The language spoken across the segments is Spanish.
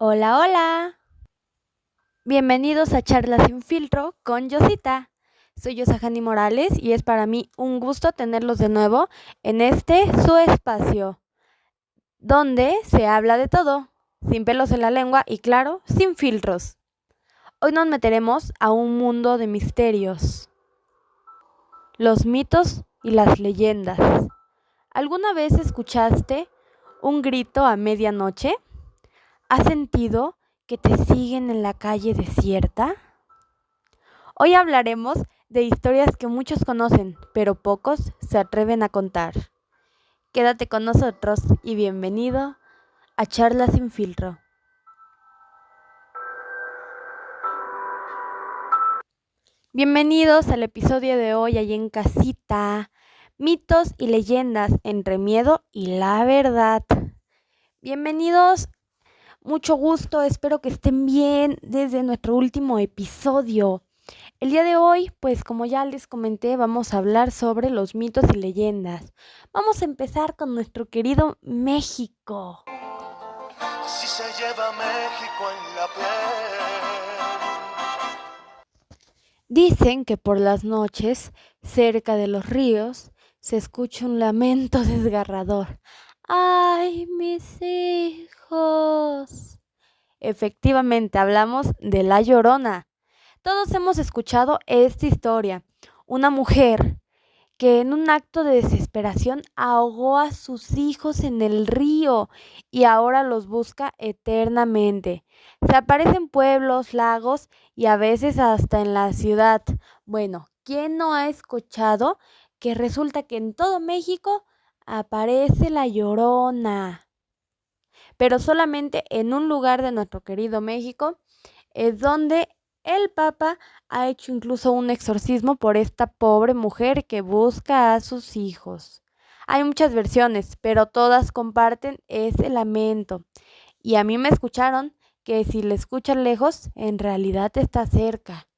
Hola, hola. Bienvenidos a Charlas sin filtro con Yosita. Soy Yosahani Morales y es para mí un gusto tenerlos de nuevo en su espacio, donde se habla de todo, sin pelos en la lengua y claro, sin filtros. Hoy nos meteremos a un mundo de misterios, los mitos y las leyendas. ¿Alguna vez escuchaste un grito a medianoche? ¿Has sentido que te siguen en la calle desierta? Hoy hablaremos de historias que muchos conocen, pero pocos se atreven a contar. Quédate con nosotros y bienvenido a Charlas sin filtro. Bienvenidos al episodio de hoy allí en casita. Mitos y leyendas entre miedo y la verdad. Bienvenidos, mucho gusto, espero que estén bien desde nuestro último episodio. El día de hoy, pues como ya les comenté, vamos a hablar sobre los mitos y leyendas. Vamos a empezar con nuestro querido México. Así se lleva México en la piel. Dicen que por las noches, cerca de los ríos, se escucha un lamento desgarrador. ¡Ay, mis hijos! Efectivamente, hablamos de La Llorona. Todos hemos escuchado esta historia. Una mujer que en un acto de desesperación ahogó a sus hijos en el río y ahora los busca eternamente. Se aparece en pueblos, lagos y a veces hasta en la ciudad. Bueno, ¿quién no ha escuchado que resulta que en todo México aparece la Llorona? Pero solamente en un lugar de nuestro querido México es donde el Papa ha hecho incluso un exorcismo por esta pobre mujer que busca a sus hijos. Hay muchas versiones, pero todas comparten ese lamento. Y a mí me escucharon que si le escuchan lejos, en realidad está cerca.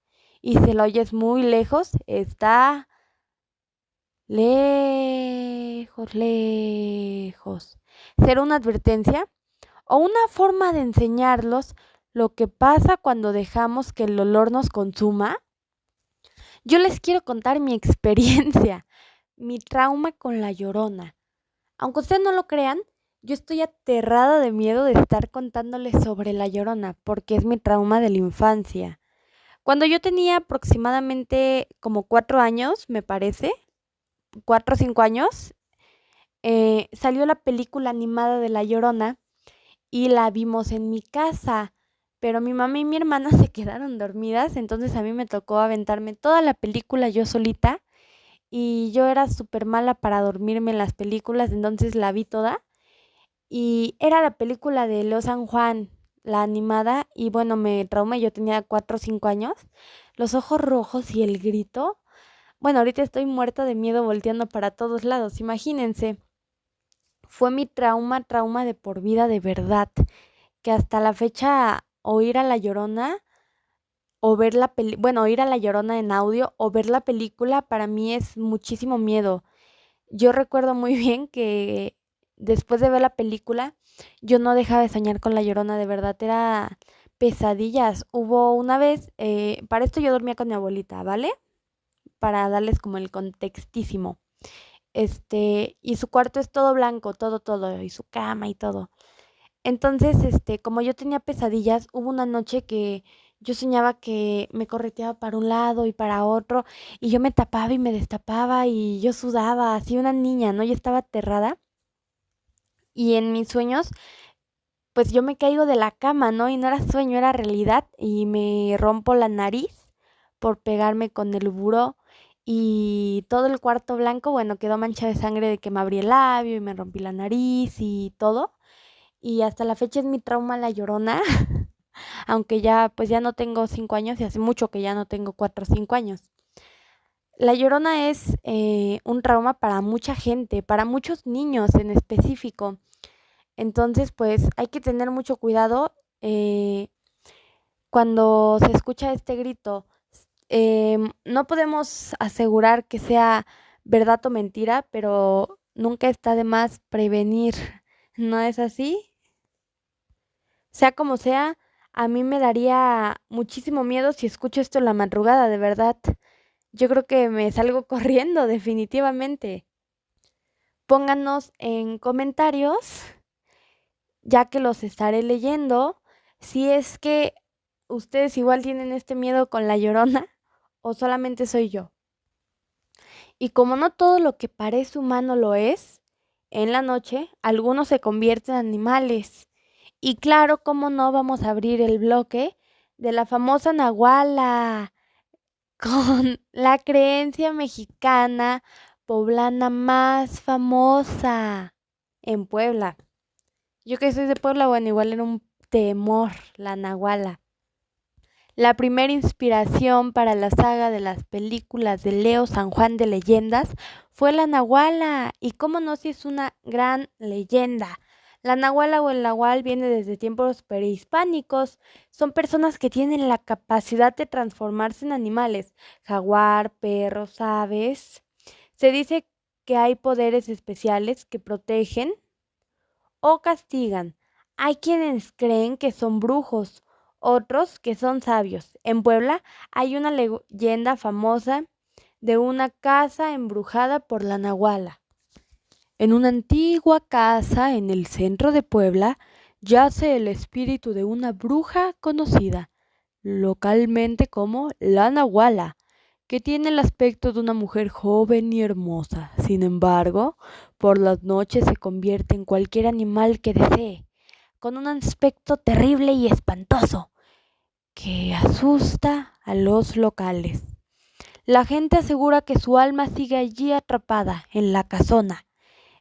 Y si lo oyes muy lejos, está lejos, lejos. ¿Será una advertencia o una forma de enseñarlos lo que pasa cuando dejamos que el olor nos consuma? Yo les quiero contar mi experiencia, mi trauma con la Llorona. Aunque ustedes no lo crean, yo estoy aterrada de miedo de estar contándoles sobre la Llorona, porque es mi trauma de la infancia. Cuando yo tenía aproximadamente como 4 años, me parece, 4 o 5 años, salió la película animada de La Llorona y la vimos en mi casa. Pero mi mamá y mi hermana se quedaron dormidas, entonces a mí me tocó aventarme toda la película yo solita y yo era súper mala para dormirme en las películas, entonces la vi toda y era la película de Leo San Juan, la animada, y bueno, me traumé, yo tenía 4 o 5 años, los ojos rojos y el grito. Bueno, ahorita estoy muerta de miedo volteando para todos lados, imagínense. Fue mi trauma de por vida de verdad, que hasta la fecha oír a La Llorona o ver bueno, oír a La Llorona en audio o ver la película para mí es muchísimo miedo. Yo recuerdo muy bien que después de ver la película yo no dejaba de soñar con La Llorona, de verdad era pesadillas. Hubo una vez, para esto yo dormía con mi abuelita, ¿vale? Para darles como el contextísimo. Y su cuarto es todo blanco, todo, y su cama y todo. Entonces, como yo tenía pesadillas, hubo una noche que yo soñaba que me correteaba para un lado y para otro, y yo me tapaba y me destapaba y yo sudaba, así una niña, ¿no? Yo estaba aterrada y en mis sueños, pues yo me caigo de la cama, ¿no? Y no era sueño, era realidad y me rompo la nariz por pegarme con el buró y todo el cuarto blanco, bueno, quedó mancha de sangre de que me abrí el labio y me rompí la nariz y todo. Y hasta la fecha es mi trauma la Llorona, aunque ya pues ya no tengo 5 años y hace mucho que ya no tengo 4 o 5 años. La Llorona es un trauma para mucha gente, para muchos niños en específico. Entonces pues hay que tener mucho cuidado cuando se escucha este grito. No podemos asegurar que sea verdad o mentira, pero nunca está de más prevenir. ¿No es así? Sea como sea, a mí me daría muchísimo miedo si escucho esto en la madrugada, de verdad. Yo creo que me salgo corriendo, definitivamente. Pónganos en comentarios, ya que los estaré leyendo, si es que ustedes igual tienen este miedo con la Llorona o solamente soy yo. Y como no todo lo que parece humano lo es, en la noche algunos se convierten en animales. Y claro, cómo no vamos a abrir el bloque de la famosa Nahuala, con la creencia mexicana poblana más famosa en Puebla. Yo que soy de Puebla, bueno, igual era un temor la Nahuala. La primera inspiración para la saga de las películas de Leo San Juan de Leyendas fue la Nahuala. Y cómo no, si es una gran leyenda. La Nahuala o el Nahual viene desde tiempos prehispánicos. Son personas que tienen la capacidad de transformarse en animales, jaguar, perros, aves. Se dice que hay poderes especiales que protegen o castigan. Hay quienes creen que son brujos, otros que son sabios. En Puebla hay una leyenda famosa de una casa embrujada por la Nahuala. En una antigua casa en el centro de Puebla yace el espíritu de una bruja conocida localmente como la Nahuala, que tiene el aspecto de una mujer joven y hermosa. Sin embargo, por las noches se convierte en cualquier animal que desee, con un aspecto terrible y espantoso que asusta a los locales. La gente asegura que su alma sigue allí atrapada en la casona,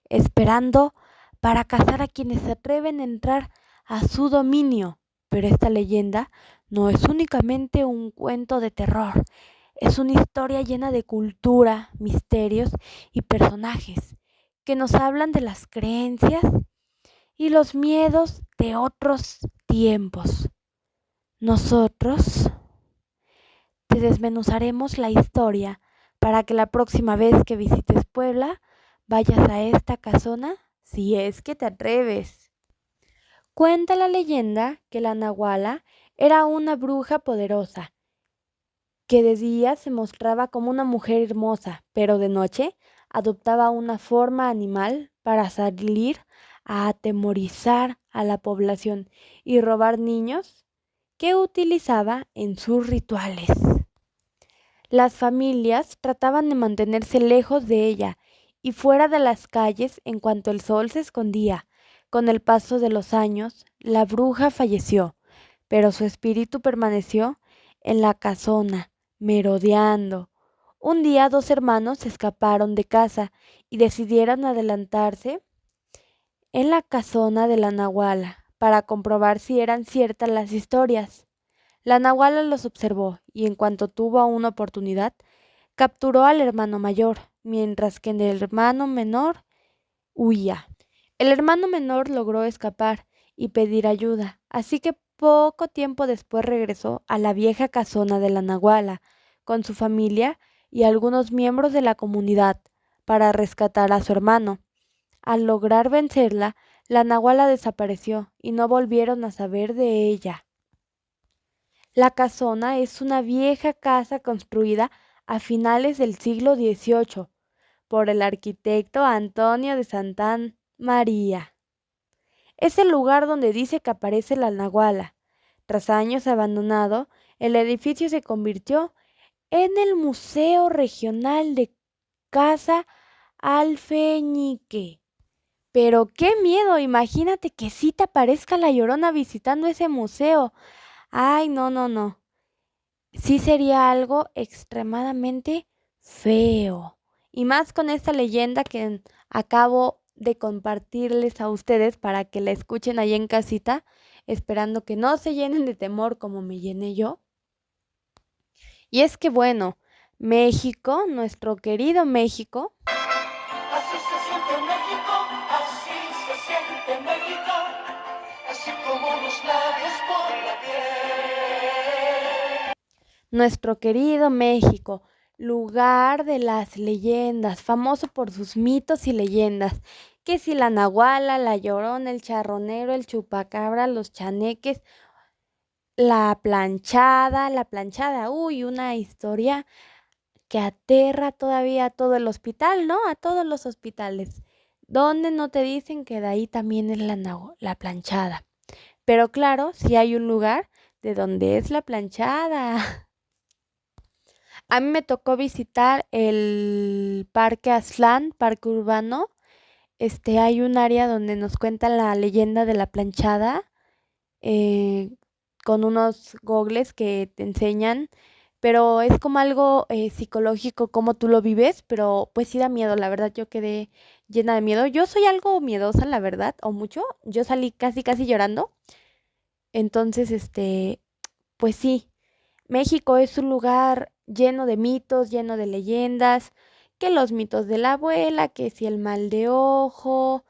esperando para cazar a quienes se atreven a entrar a su dominio. Pero esta leyenda no es únicamente un cuento de terror, es una historia llena de cultura, misterios y personajes que nos hablan de las creencias y los miedos de otros tiempos. Nosotros te desmenuzaremos la historia para que la próxima vez que visites Puebla vayas a esta casona si es que te atreves. Cuenta la leyenda que la Nahuala era una bruja poderosa, que de día se mostraba como una mujer hermosa, pero de noche adoptaba una forma animal para salir a atemorizar a la población y robar niños que utilizaba en sus rituales. Las familias trataban de mantenerse lejos de ella y fuera de las calles en cuanto el sol se escondía. Con el paso de los años, la bruja falleció, pero su espíritu permaneció en la casona, merodeando. Un día dos hermanos se escaparon de casa y decidieron adelantarse en la casona de la Nahuala para comprobar si eran ciertas las historias. La Nahuala los observó y en cuanto tuvo una oportunidad, capturó al hermano mayor, mientras que el hermano menor huía. El hermano menor logró escapar y pedir ayuda, así que poco tiempo después regresó a la vieja casona de la Nahuala con su familia y algunos miembros de la comunidad para rescatar a su hermano. Al lograr vencerla, la Nahuala desapareció y no volvieron a saber de ella. La casona es una vieja casa construida a finales del siglo XVIII por el arquitecto Antonio de Santa María. Es el lugar donde dice que aparece la Nahuala. Tras años abandonado, el edificio se convirtió en el Museo Regional de Casa Alfeñique. Pero qué miedo, imagínate que sí te aparezca la Llorona visitando ese museo. Ay, no, no, no. Sí sería algo extremadamente feo. Y más con esta leyenda que acabo de compartirles a ustedes para que la escuchen ahí en casita, esperando que no se llenen de temor como me llené yo. Y es que bueno, México, nuestro querido México, Así se siente México, así se siente México, así como los labios por la piel. nuestro querido México, lugar de las leyendas, famoso por sus mitos y leyendas, Que si la nahuala, la llorona, el charronero, el chupacabra, los chaneques, la planchada, uy, una historia que aterra todavía a todo el hospital, ¿no? A todos los hospitales. Donde no te dicen que de ahí también es la planchada. Pero claro, si hay un lugar de donde es la planchada. A mí me tocó visitar el Parque Aztlán, parque urbano. Hay un área donde nos cuentan la leyenda de la planchada, eh, con unos gogles que te enseñan, pero es como algo psicológico, como tú lo vives, pero pues sí da miedo, la verdad yo quedé llena de miedo. Yo soy algo miedosa, la verdad, o mucho. Yo salí casi casi llorando. Entonces, pues sí, México es un lugar lleno de mitos, lleno de leyendas, que los mitos de la abuela, que si el mal de ojo.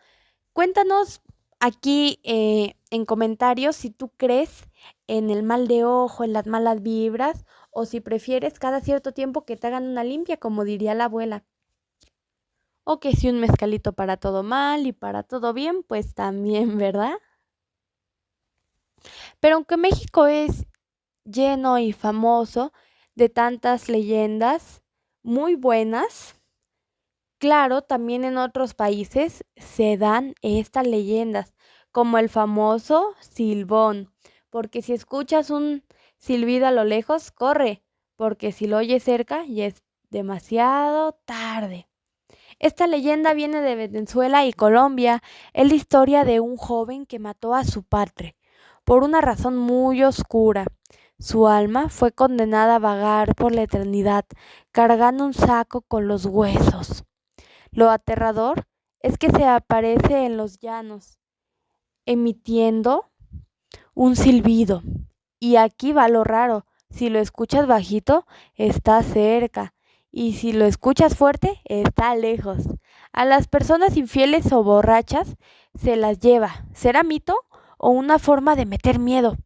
Cuéntanos aquí en comentarios si tú crees en el mal de ojo, en las malas vibras, o si prefieres cada cierto tiempo que te hagan una limpia, como diría la abuela. O que si un mezcalito para todo mal y para todo bien, pues también, ¿verdad? Pero aunque México es lleno y famoso de tantas leyendas muy buenas, claro, también en otros países se dan estas leyendas, como el famoso silbón, porque si escuchas un silbido a lo lejos, corre, porque si lo oyes cerca ya es demasiado tarde. Esta leyenda viene de Venezuela y Colombia. Es la historia de un joven que mató a su padre por una razón muy oscura. Su alma fue condenada a vagar por la eternidad, cargando un saco con los huesos. Lo aterrador es que se aparece en los llanos, emitiendo un silbido. Y aquí va lo raro. Si lo escuchas bajito, está cerca. Y si lo escuchas fuerte, está lejos. A las personas infieles o borrachas se las lleva. ¿Será mito o una forma de meter miedo?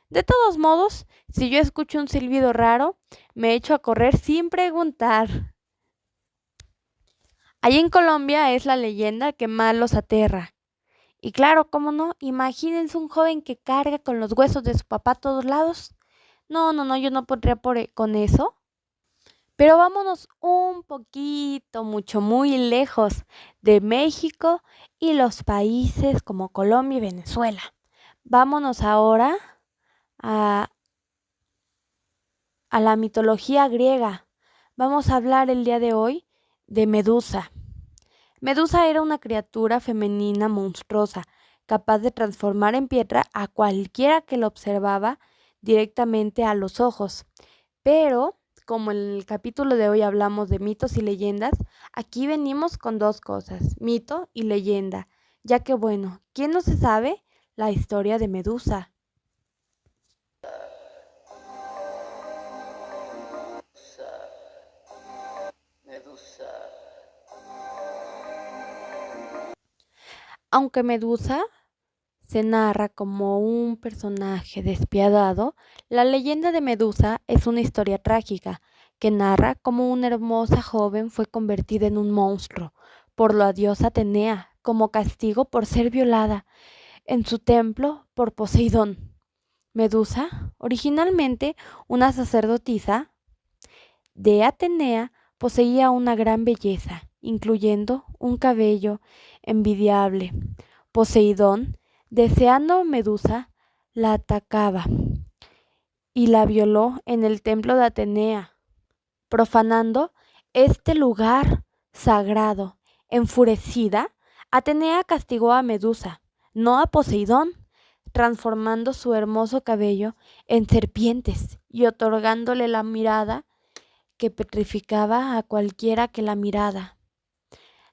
De todos modos, si yo escucho un silbido raro, me echo a correr sin preguntar. Allí en Colombia es la leyenda que más los aterra. Y claro, cómo no, imagínense un joven que carga con los huesos de su papá a todos lados. No, no, no, yo no podría con eso. Pero vámonos un poquito, mucho, muy lejos de México y los países como Colombia y Venezuela. Vámonos ahora a, a la mitología griega. Vamos a hablar el día de hoy de Medusa. Medusa era una criatura femenina monstruosa, capaz de transformar en piedra a cualquiera que la observaba directamente a los ojos. Pero, como en el capítulo de hoy hablamos de mitos y leyendas, aquí venimos con dos cosas, mito y leyenda, ya que bueno, ¿quién no se sabe la historia de Medusa? Medusa. Aunque Medusa se narra como un personaje despiadado, la leyenda de Medusa es una historia trágica que narra cómo una hermosa joven fue convertida en un monstruo por la diosa Atenea como castigo por ser violada en su templo por Poseidón. Medusa, originalmente una sacerdotisa de Atenea, poseía una gran belleza, incluyendo un cabello envidiable. Poseidón, deseando Medusa, la atacaba y la violó en el templo de Atenea, profanando este lugar sagrado. Enfurecida, Atenea castigó a Medusa, no a Poseidón, transformando su hermoso cabello en serpientes y otorgándole la mirada que petrificaba a cualquiera que la mirara.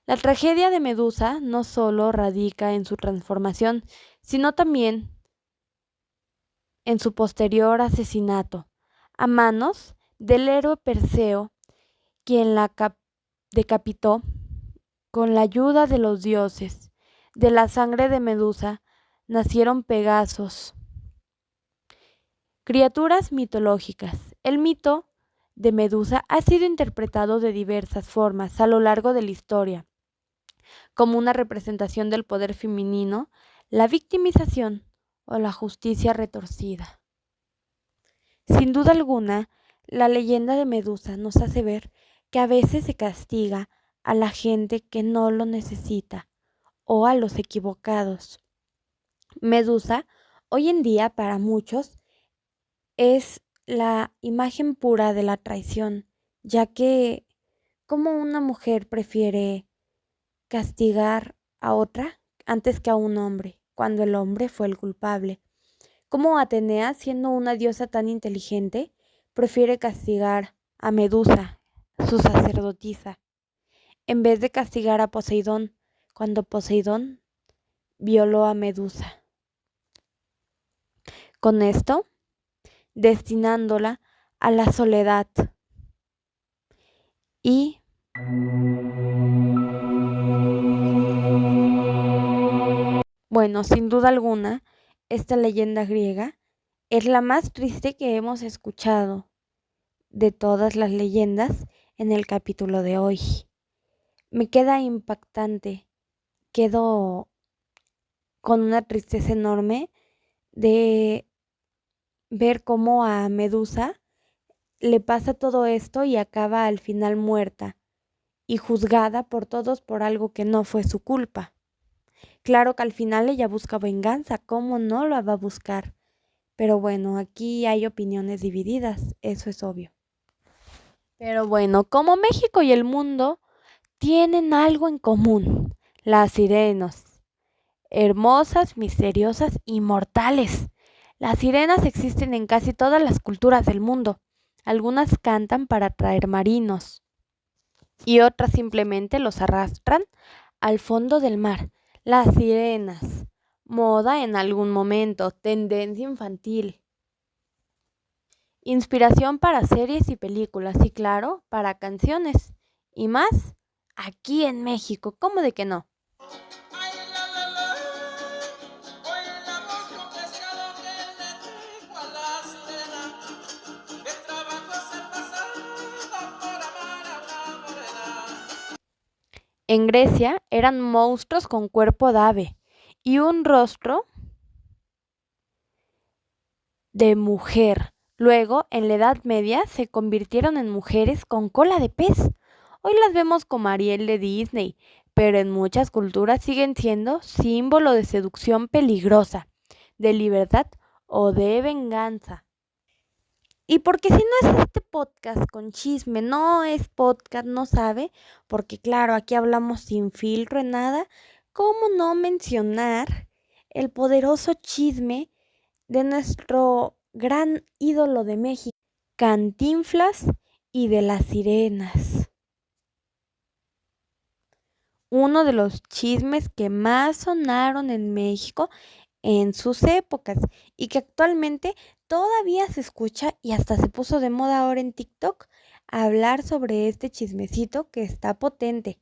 La tragedia de Medusa no solo radica en su transformación, sino también en su posterior asesinato a manos del héroe Perseo, quien la decapitó con la ayuda de los dioses. De la sangre de Medusa nacieron Pegasos, criaturas mitológicas. El mito de Medusa ha sido interpretado de diversas formas a lo largo de la historia. como una representación del poder femenino, la victimización o la justicia retorcida. Sin duda alguna, la leyenda de Medusa nos hace ver que a veces se castiga a la gente que no lo necesita o a los equivocados. Medusa, hoy en día para muchos, es la imagen pura de la traición, ya que como una mujer prefiere castigar a otra antes que a un hombre, cuando el hombre fue el culpable. Como Atenea, siendo una diosa tan inteligente, prefiere castigar a Medusa, su sacerdotisa, en vez de castigar a Poseidón, cuando Poseidón violó a Medusa. Con esto, destinándola a la soledad y bueno, sin duda alguna, esta leyenda griega es la más triste que hemos escuchado de todas las leyendas en el capítulo de hoy. Me queda impactante, quedo con una tristeza enorme de ver cómo a Medusa le pasa todo esto y acaba al final muerta y juzgada por todos por algo que no fue su culpa. Claro que al final ella busca venganza, ¿cómo no la va a buscar? Pero bueno, aquí hay opiniones divididas, eso es obvio. Pero bueno, como México y el mundo tienen algo en común, las sirenas, hermosas, misteriosas, inmortales. Las sirenas existen en casi todas las culturas del mundo. Algunas cantan para atraer marinos y otras simplemente los arrastran al fondo del mar. Las sirenas, moda en algún momento, tendencia infantil, inspiración para series y películas y claro, para canciones y más aquí en México, ¿cómo de que no? En Grecia eran monstruos con cuerpo de ave y un rostro de mujer. Luego, en la Edad Media, se convirtieron en mujeres con cola de pez. Hoy las vemos como Ariel de Disney, pero en muchas culturas siguen siendo símbolo de seducción peligrosa, de libertad o de venganza. Y porque si no es este podcast con chisme, no es podcast, no sabe, porque claro, aquí hablamos sin filtro en nada, ¿cómo no mencionar el poderoso chisme de nuestro gran ídolo de México, Cantinflas y de las sirenas? Uno de los chismes que más sonaron en México en sus épocas y que actualmente todavía se escucha y hasta se puso de moda ahora en TikTok hablar sobre este chismecito que está potente.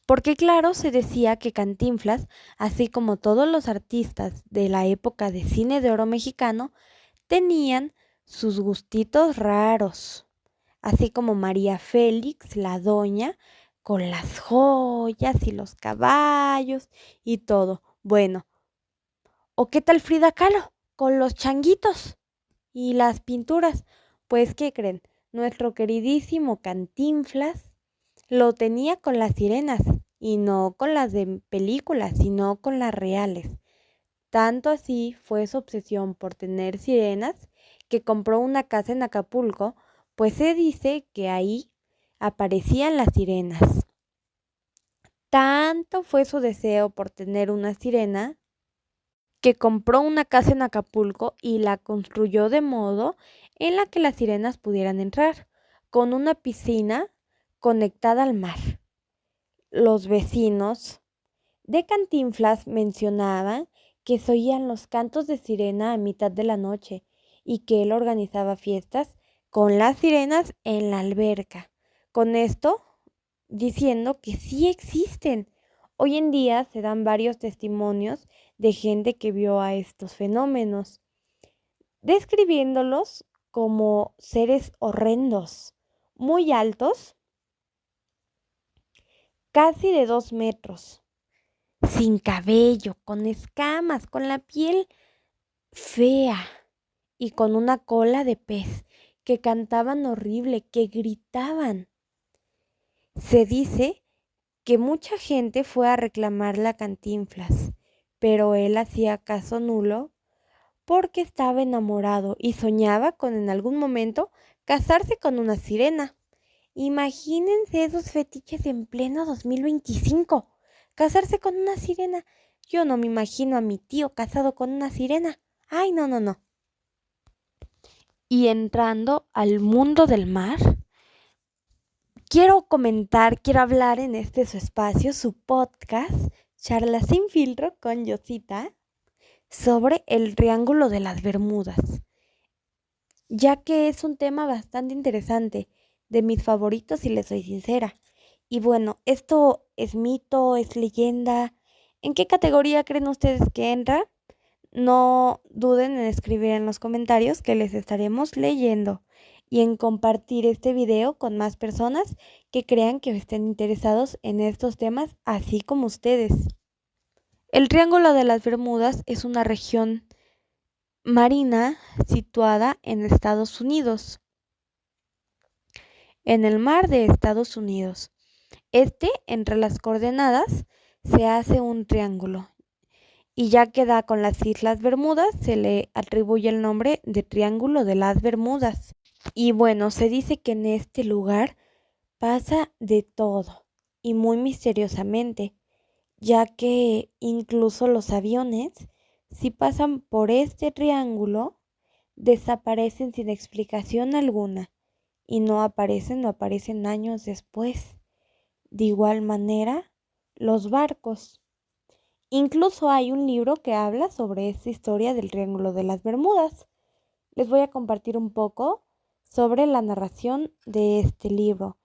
Porque claro, se decía que Cantinflas, así como todos los artistas de la época de cine de oro mexicano, tenían sus gustitos raros, así como María Félix, la doña, con las joyas y los caballos y todo. Bueno, ¿o qué tal Frida Kahlo con los changuitos y las pinturas? Pues, ¿qué creen? Nuestro queridísimo Cantinflas lo tenía con las sirenas y no con las de películas, sino con las reales. Tanto así fue su obsesión por tener sirenas que compró una casa en Acapulco, pues se dice que ahí aparecían las sirenas. Tanto fue su deseo por tener una sirena que compró una casa en Acapulco y la construyó de modo en la que las sirenas pudieran entrar, con una piscina conectada al mar. Los vecinos de Cantinflas mencionaban que se oían los cantos de sirena a mitad de la noche y que él organizaba fiestas con las sirenas en la alberca. Con esto, diciendo que sí existen. Hoy en día se dan varios testimonios de gente que vio a estos fenómenos, describiéndolos como seres horrendos, muy altos, casi de 2 metros, sin cabello, con escamas, con la piel fea y con una cola de pez, que cantaban horrible, que gritaban. Se dice que mucha gente fue a reclamarle a Cantinflas, pero él hacía caso nulo porque estaba enamorado y soñaba con en algún momento casarse con una sirena. Imagínense esos fetiches en pleno 2025. Casarse con una sirena. Yo no me imagino a mi tío casado con una sirena. Ay, no, no, no. Y entrando al mundo del mar, quiero hablar en este su espacio, su podcast, Charlas sin filtro con Yosita, sobre el Triángulo de las Bermudas, ya que es un tema bastante interesante, de mis favoritos si les soy sincera. Y bueno, ¿esto es mito, es leyenda? ¿En qué categoría creen ustedes que entra? No duden en escribir en los comentarios que les estaremos leyendo y en compartir este video con más personas que crean que estén interesados en estos temas, así como ustedes. El Triángulo de las Bermudas es una región marina situada en Estados Unidos, en el mar de Estados Unidos. Entre las coordenadas, se hace un triángulo, y ya que da con las Islas Bermudas, se le atribuye el nombre de Triángulo de las Bermudas. Y bueno, se dice que en este lugar pasa de todo, y muy misteriosamente, ya que incluso los aviones, si pasan por este triángulo, desaparecen sin explicación alguna, y no aparecen años después. De igual manera, los barcos. Incluso hay un libro que habla sobre esta historia del Triángulo de las Bermudas. Les voy a compartir un poco sobre la narración de este libro.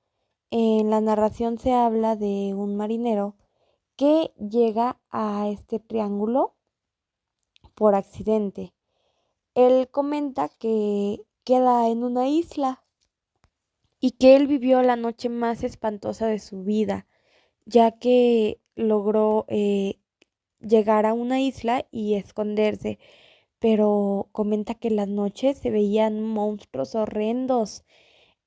En la narración se habla de un marinero que llega a este triángulo por accidente. Él comenta que queda en una isla y que él vivió la noche más espantosa de su vida, ya que logró llegar a una isla y esconderse, pero comenta que en las noches se veían monstruos horrendos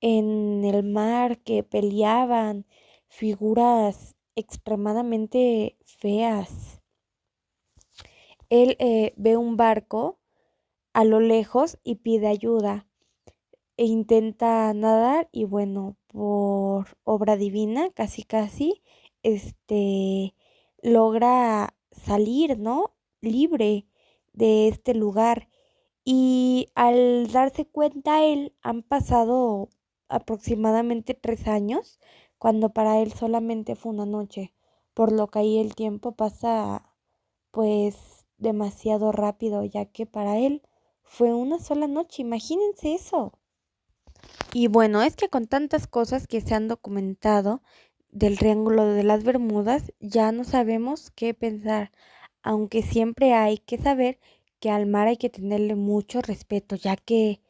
en el mar que peleaban, figuras extremadamente feas. Él ve un barco a lo lejos y pide ayuda e intenta nadar y bueno, por obra divina, casi casi, logra salir, ¿no? Libre de este lugar. Y al darse cuenta él, han pasado aproximadamente 3 años, cuando para él solamente fue una noche, por lo que ahí el tiempo pasa pues demasiado rápido, ya que para él fue una sola noche, imagínense eso. Y bueno, es que con tantas cosas que se han documentado del Triángulo de las Bermudas, ya no sabemos qué pensar, aunque siempre hay que saber que al mar hay que tenerle mucho respeto, ya que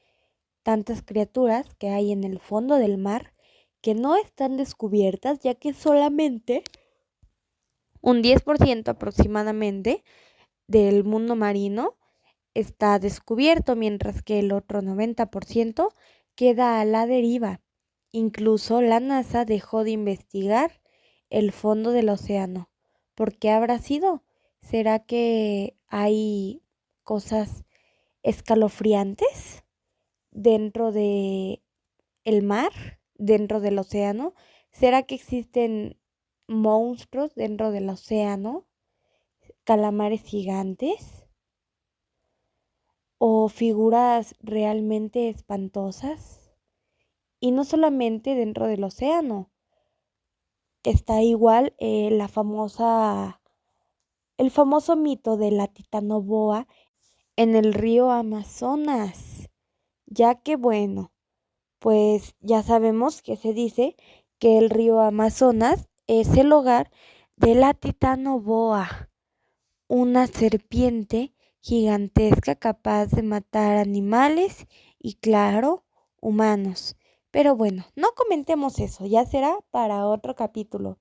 tantas criaturas que hay en el fondo del mar que no están descubiertas, ya que solamente un 10% aproximadamente del mundo marino está descubierto, mientras que el otro 90% queda a la deriva. Incluso la NASA dejó de investigar el fondo del océano. ¿Por qué habrá sido? ¿Será que hay cosas escalofriantes dentro de el mar, dentro del océano? ¿Será que existen monstruos dentro del océano? ¿Calamares gigantes? ¿O figuras realmente espantosas? Y no solamente dentro del océano. Está igual el famoso mito de la titanoboa en el río Amazonas, ya que bueno, pues ya sabemos que se dice que el río Amazonas es el hogar de la titanoboa, una serpiente gigantesca capaz de matar animales y claro, humanos. Pero bueno, no comentemos eso, ya será para otro capítulo.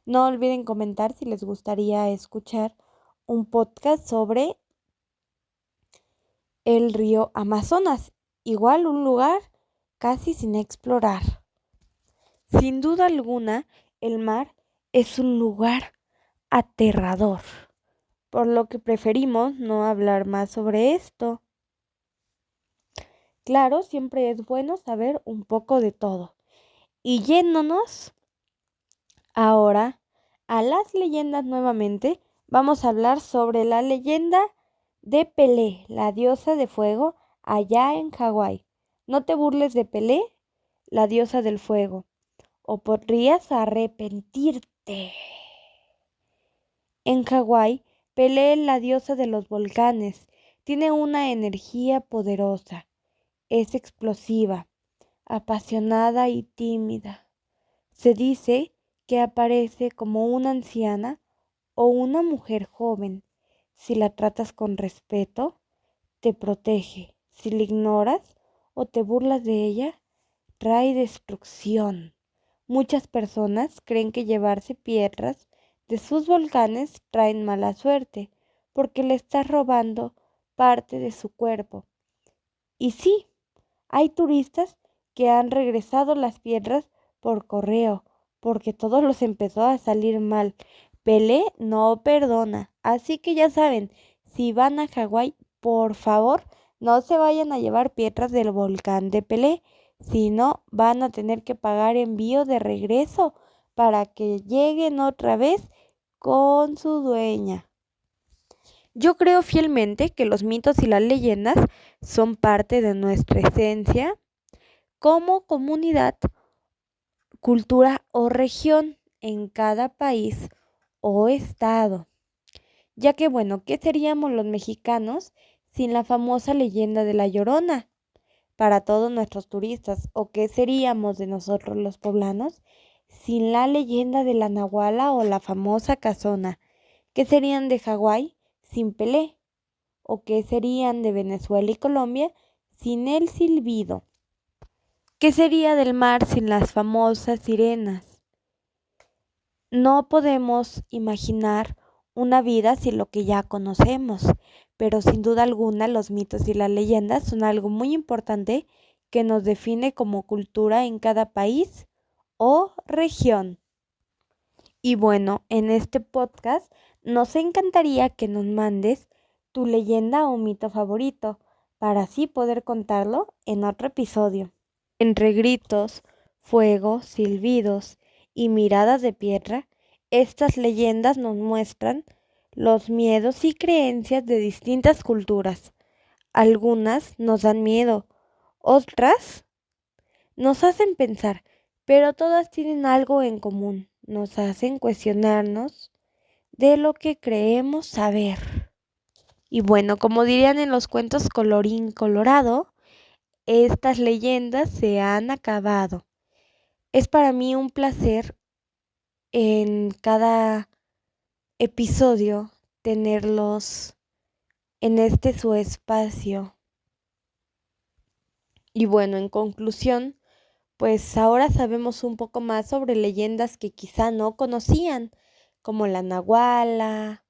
No olviden comentar si les gustaría escuchar un podcast sobre el río Amazonas, igual un lugar casi sin explorar. Sin duda alguna, el mar es un lugar aterrador, por lo que preferimos no hablar más sobre esto. Claro, siempre es bueno saber un poco de todo. Y yéndonos ahora a las leyendas nuevamente, vamos a hablar sobre la leyenda de Pelé, la diosa de fuego, allá en Hawái. No te burles de Pelé, la diosa del fuego, o podrías arrepentirte. En Hawái, Pelé, la diosa de los volcanes, tiene una energía poderosa. Es explosiva, apasionada y tímida. Se dice que aparece como una anciana o una mujer joven. Si la tratas con respeto, te protege. Si la ignoras o te burlas de ella, trae destrucción. Muchas personas creen que llevarse piedras de sus volcanes traen mala suerte, porque le estás robando parte de su cuerpo. Y sí, hay turistas que han regresado las piedras por correo, porque todo les empezó a salir mal. Pelé no perdona, así que ya saben, si van a Hawái, por favor, no se vayan a llevar piedras del volcán de Pelé, si no van a tener que pagar envío de regreso para que lleguen otra vez con su dueña. Yo creo fielmente que los mitos y las leyendas son parte de nuestra esencia como comunidad, cultura o región en cada país o estado. Ya que bueno, ¿qué seríamos los mexicanos sin la famosa leyenda de La Llorona para todos nuestros turistas? ¿O qué seríamos de nosotros los poblanos sin la leyenda de la Nahuala o la famosa Casona? ¿Qué serían de Hawái sin Pelé? ¿O qué serían de Venezuela y Colombia sin el silbido? ¿Qué sería del mar sin las famosas sirenas? No podemos imaginar una vida sin lo que ya conocemos, pero sin duda alguna los mitos y las leyendas son algo muy importante que nos define como cultura en cada país o región. Y bueno, en este podcast nos encantaría que nos mandes tu leyenda o mito favorito para así poder contarlo en otro episodio. Entre gritos, fuego, silbidos y miradas de piedra, estas leyendas nos muestran los miedos y creencias de distintas culturas. Algunas nos dan miedo, otras nos hacen pensar, pero todas tienen algo en común. Nos hacen cuestionarnos de lo que creemos saber. Y bueno, como dirían en los cuentos colorín colorado, estas leyendas se han acabado. Es para mí un placer en cada episodio tenerlos en este su espacio. Y bueno, en conclusión, pues ahora sabemos un poco más sobre leyendas que quizá no conocían, como la Nahuala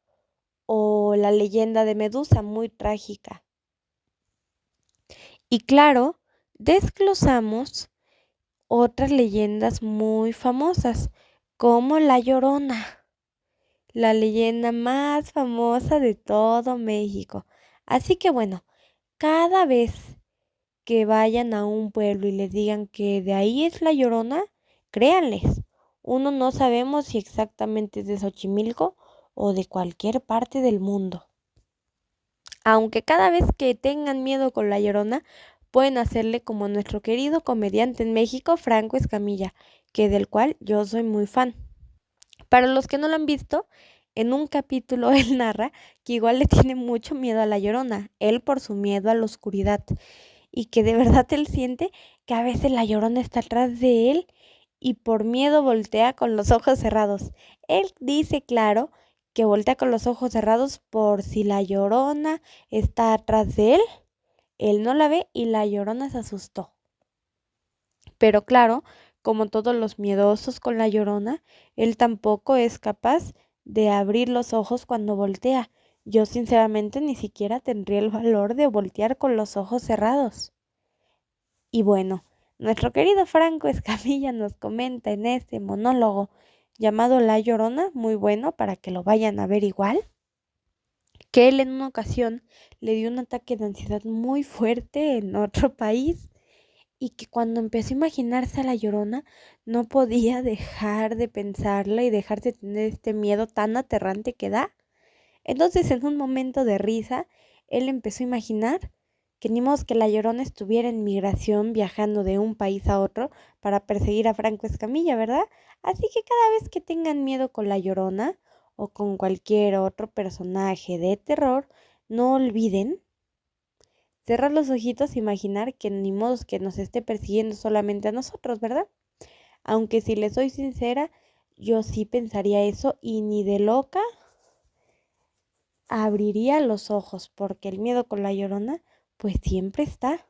o la leyenda de Medusa, muy trágica. Y claro, desglosamos otras leyendas muy famosas, como La Llorona, la leyenda más famosa de todo México. Así que bueno, cada vez que vayan a un pueblo y les digan que de ahí es La Llorona, créanles. Uno no sabemos si exactamente es de Xochimilco o de cualquier parte del mundo. Aunque cada vez que tengan miedo con La Llorona, pueden hacerle como nuestro querido comediante en México, Franco Escamilla, que del cual yo soy muy fan. Para los que no lo han visto, en un capítulo él narra que igual le tiene mucho miedo a La Llorona, él por su miedo a la oscuridad, y que de verdad él siente que a veces La Llorona está atrás de él y por miedo voltea con los ojos cerrados. Él dice, claro, que voltea con los ojos cerrados por si La Llorona está atrás de él. Él no la ve y La Llorona se asustó. Pero claro, como todos los miedosos con la Llorona, él tampoco es capaz de abrir los ojos cuando voltea. Yo sinceramente ni siquiera tendría el valor de voltear con los ojos cerrados. Y bueno, nuestro querido Franco Escamilla nos comenta en este monólogo llamado La Llorona, muy bueno para que lo vayan a ver igual, que él en una ocasión le dio un ataque de ansiedad muy fuerte en otro país y que cuando empezó a imaginarse a la Llorona no podía dejar de pensarla y dejar de tener este miedo tan aterrante que da. Entonces, en un momento de risa, él empezó a imaginar que ni modo que la Llorona estuviera en migración viajando de un país a otro para perseguir a Franco Escamilla, ¿verdad? Así que cada vez que tengan miedo con la Llorona o con cualquier otro personaje de terror, no olviden cerrar los ojitos e imaginar que ni modo que nos esté persiguiendo solamente a nosotros, ¿verdad? Aunque si les soy sincera, yo sí pensaría eso y ni de loca abriría los ojos porque el miedo con la Llorona pues siempre está.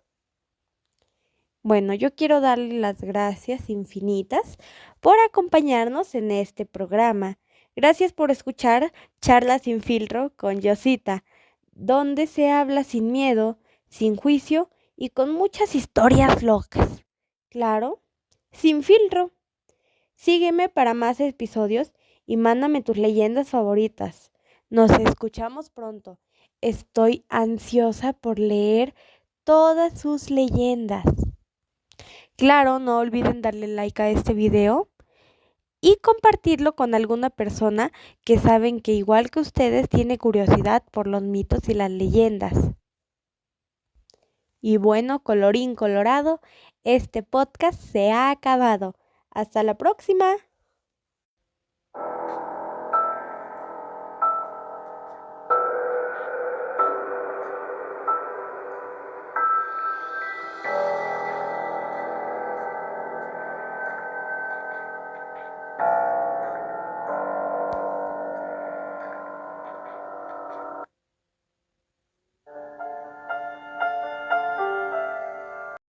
Bueno, yo quiero darle las gracias infinitas por acompañarnos en este programa. Gracias por escuchar Charlas sin filtro con Yosita, donde se habla sin miedo, sin juicio y con muchas historias locas. Claro, sin filtro. Sígueme para más episodios y mándame tus leyendas favoritas. Nos escuchamos pronto. Estoy ansiosa por leer todas sus leyendas. Claro, no olviden darle like a este video y compartirlo con alguna persona que saben que igual que ustedes tiene curiosidad por los mitos y las leyendas. Y bueno, colorín colorado, este podcast se ha acabado. Hasta la próxima.